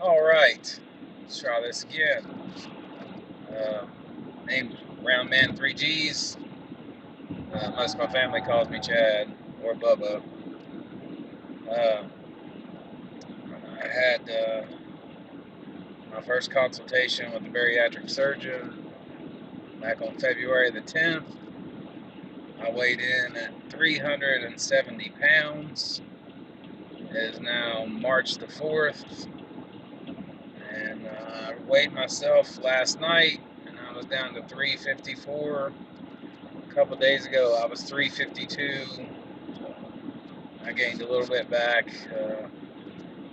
Alright, let's try this again. Named Roundman 3Gs. Most of my family calls me Chad or Bubba. Uh, I had my first consultation with the bariatric surgeon back on February the 10th. I weighed in at 370 pounds. It is now March the 4th, and I weighed myself last night, and I was down to 354. A couple days ago, I was 352. I gained a little bit back.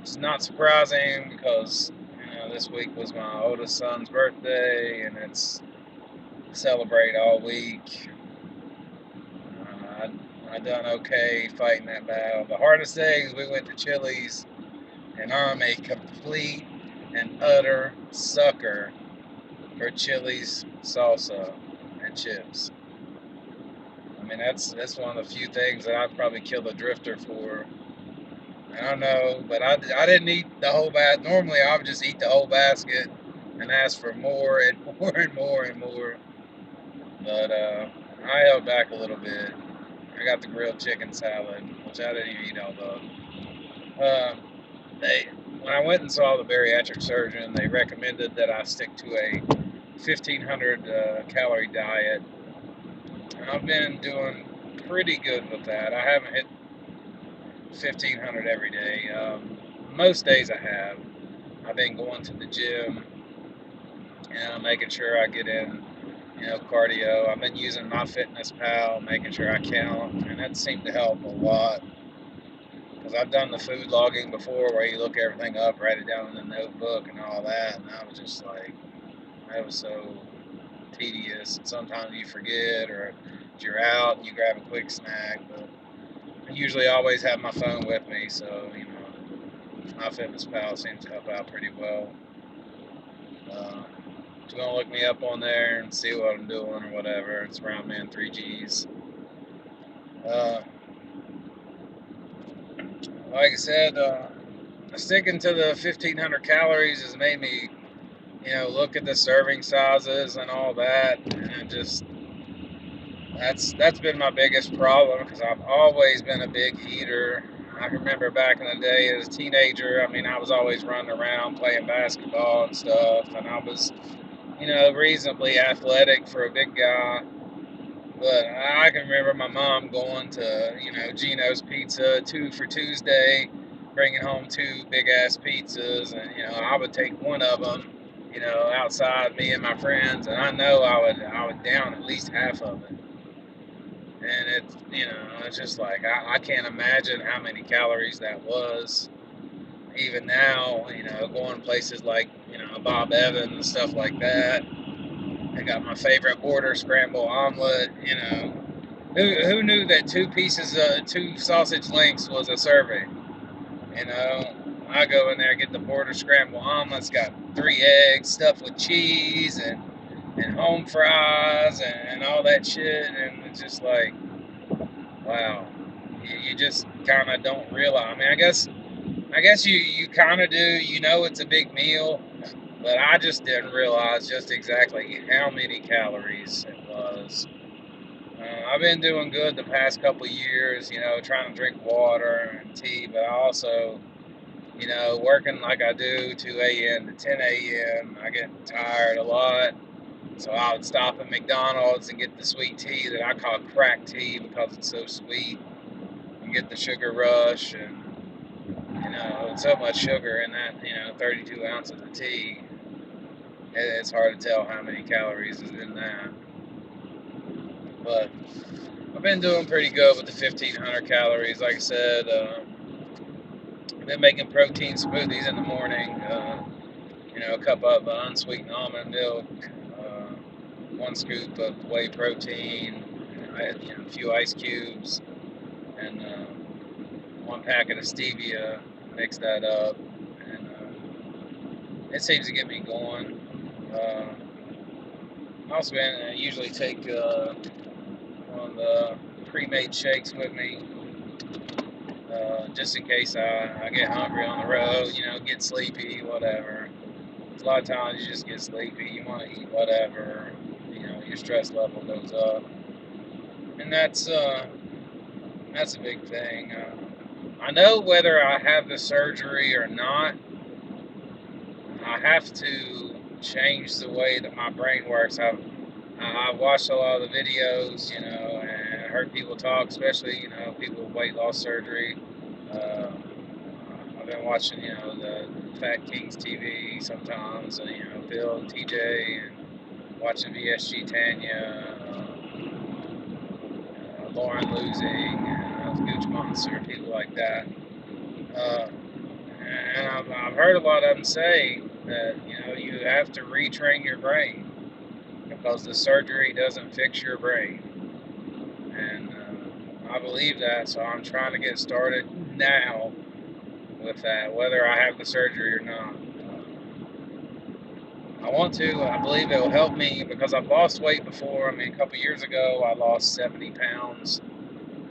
It's not surprising because this week was my oldest son's birthday, and it's celebrate all week. I done okay fighting that battle. The hardest thing is we went to Chili's, and I'm a complete and utter sucker for Chili's salsa and chips. I mean, that's one of the few things that I'd probably kill a drifter for. I don't know, but I didn't eat the whole basket. Normally, I would just eat the whole basket and ask for more and more and more and more. But I held back a little bit. I got the grilled chicken salad, which I didn't even eat all of. They When I went and saw the bariatric surgeon, they recommended that I stick to a 1,500 calorie diet. And I've been doing pretty good with that. I haven't hit 1,500 every day. Most days I have. I've been going to the gym and making sure I get in, cardio. I've been using MyFitnessPal, making sure I count, and that seemed to help a lot. Because I've done the food logging before where you look everything up, write it down in the notebook and all that, and I was just like, that was so tedious. And sometimes you forget, or if you're out and you grab a quick snack. But I usually always have my phone with me, so, MyFitnessPal seems to help out pretty well. If you want to look me up on there and see what I'm doing or whatever, it's Roundman3Gs. Uh, like I said, sticking to the 1,500 calories has made me, look at the serving sizes and all that, and it just that's been my biggest problem because I've always been a big eater. I can remember back in the day as a teenager. I mean, I was always running around playing basketball and stuff, and I was, reasonably athletic for a big guy. But I can remember my mom going to, Gino's Pizza, 2 for Tuesday, bringing home 2 big-ass pizzas, and, I would take one of them, outside, me and my friends, and I know I would down at least half of it. And it's just like, I can't imagine how many calories that was. Even now, going places like, Bob Evans and stuff like that. I got my favorite order, scrambled omelet. Who knew that 2 sausage links was a serving? I go in there, get the border scrambled omelets, got 3 eggs stuffed with cheese and home fries and all that shit, and it's just like, wow, you just kind of don't realize. I mean, I guess you kind of do. It's a big meal, but I just didn't realize just exactly how many calories it was. I've been doing good the past couple of years, trying to drink water and tea, but I also, working like I do 2 a.m. to 10 a.m., I get tired a lot. So I would stop at McDonald's and get the sweet tea that I call crack tea because it's so sweet. You get the sugar rush, and, so much sugar in that, 32 ounces of tea. It's hard to tell how many calories is in that. But I've been doing pretty good with the 1,500 calories. Like I said, I've been making protein smoothies in the morning. A cup of unsweetened almond milk, 1 scoop of whey protein, I had, a few ice cubes, and 1 packet of stevia. Mix that up, and it seems to get me going. Also, I usually take one of the pre-made shakes with me. just in case I get hungry on the road, get sleepy, whatever. A lot of times you just get sleepy, you want to eat whatever, your stress level goes up, and that's a big thing. I know whether I have the surgery or not, I have to change the way that my brain works. I've watched a lot of the videos, and heard people talk, especially, people with weight loss surgery. Uh, I've been watching, the Fat Kings TV sometimes, Bill and TJ, and watching VSG Tanya, Lauren Losing, Gooch Monster, people like that. Uh, and I've heard a lot of them say that, you have to retrain your brain because the surgery doesn't fix your brain. And I believe that, so I'm trying to get started now with that, whether I have the surgery or not. I want to. I believe it will help me because I've lost weight before. I mean, a couple years ago, I lost 70 pounds,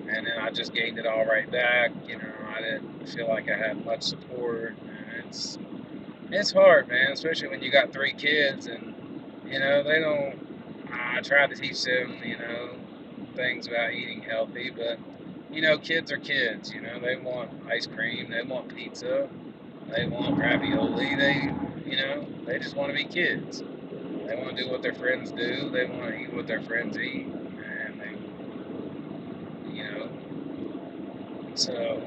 and then I just gained it all right back. I didn't feel like I had much support. And it's hard, man, especially when you got 3 kids, and they don't. I try to teach them, things about eating healthy, but kids are kids. They want ice cream, they want pizza, they want ravioli. They just want to be kids. They want to do what their friends do. They want to eat what their friends eat, and So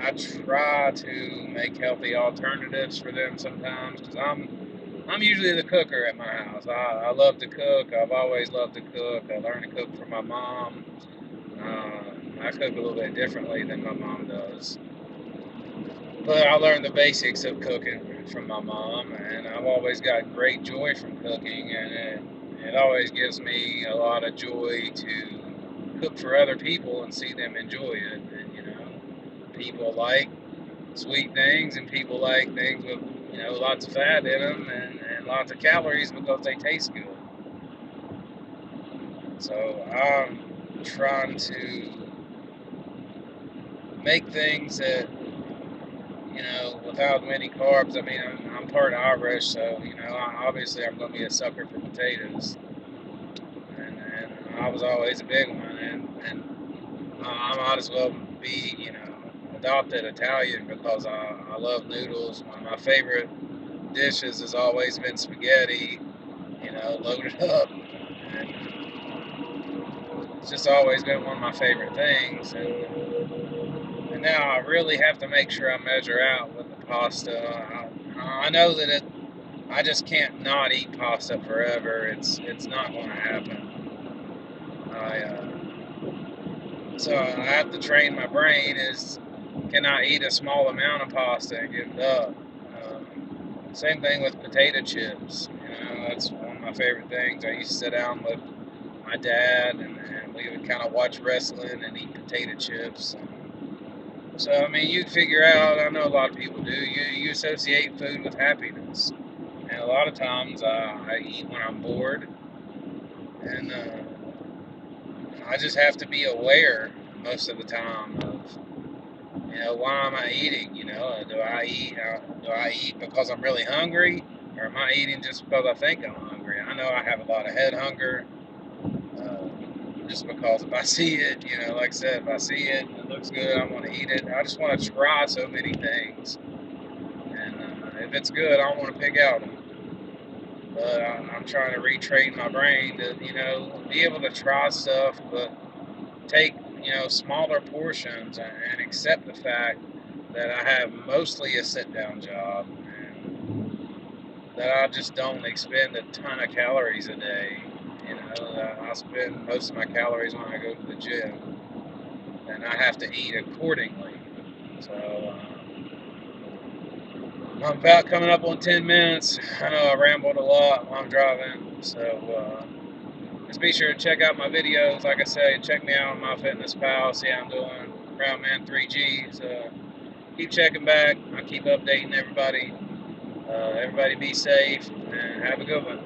I try to make healthy alternatives for them sometimes because I'm usually the cooker at my house. I love to cook. I've always loved to cook. I learned to cook from my mom. I cook a little bit differently than my mom does. But I learned the basics of cooking from my mom, and I've always got great joy from cooking, and it always gives me a lot of joy to cook for other people and see them enjoy it. And, people like sweet things, and people like things with, lots of fat in them and lots of calories because they taste good. So I'm trying to make things that, without many carbs. I mean, I'm part Irish, so, obviously I'm going to be a sucker for potatoes. And I was always a big one, and I might as well be, adopted Italian because I love noodles. One of my favorite dishes has always been spaghetti, loaded up. And it's just always been one of my favorite things. And now I really have to make sure I measure out with the pasta. I know that I just can't not eat pasta forever. It's not going to happen. So I have to train my brain can I eat a small amount of pasta and give it up? Same thing with potato chips. That's one of my favorite things. I used to sit down with my dad, and we would kind of watch wrestling and eat potato chips. So, I mean, you'd figure out, I know a lot of people do, you associate food with happiness. And a lot of times I eat when I'm bored. And I just have to be aware most of the time of, why am I eating? Do I eat because I'm really hungry, or am I eating just because I think I'm hungry? I know I have a lot of head hunger, just because if I see it, like I said, if I see it and it looks good, I want to eat it. I just want to try so many things, and if it's good, I want to pick out them. But I'm trying to retrain my brain to, be able to try stuff, but take, smaller portions and accept the fact that I have mostly a sit-down job, and that I just don't expend a ton of calories a day. I spend most of my calories when I go to the gym, and I have to eat accordingly. So I'm about coming up on 10 minutes. I know I rambled a lot while I'm driving, so just be sure to check out my videos. Like I say, check me out on MyFitnessPal, see how I'm doing. Crownman 3G. So keep checking back. I keep updating everybody. Everybody be safe and have a good one.